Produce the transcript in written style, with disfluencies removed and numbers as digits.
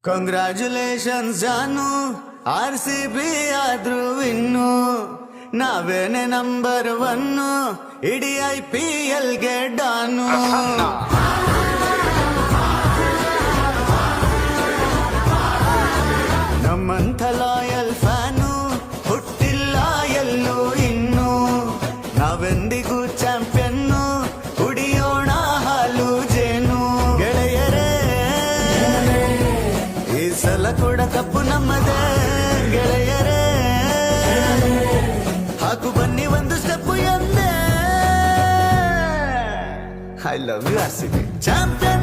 Congratulations ಜಾನು, RCB ಆದ್ರೂ ಇನ್ನು ನಾವೇನೆ number 1, ಇಡೀ IPL ಗೆ ಡಾನು. ನಮ್ಮಂಥ ಲಾಯಲ್ ಫ್ಯಾನು ಹುಟ್ಟಿಲ್ಲ ಎಲ್ಲೂ ಇನ್ನು, ನಾವೆಂದಿಗೂ ಚಾಂಪಿಯನ್ನು, ಕುಡಿಯೋಣ ಹಾಲು ಜೇನು. ಗೆಳೆಯರೇ ಈ ಸಲ ಕೂಡ ಕಪ್ಪು ನಮ್ಮದೇ, ಗೆಳೆಯರೇ ಹಾಕು ಬನ್ನಿ ಒಂದು ಸ್ಟೆಪ್ಪು ಎಂದೇ. I love you RCB champion.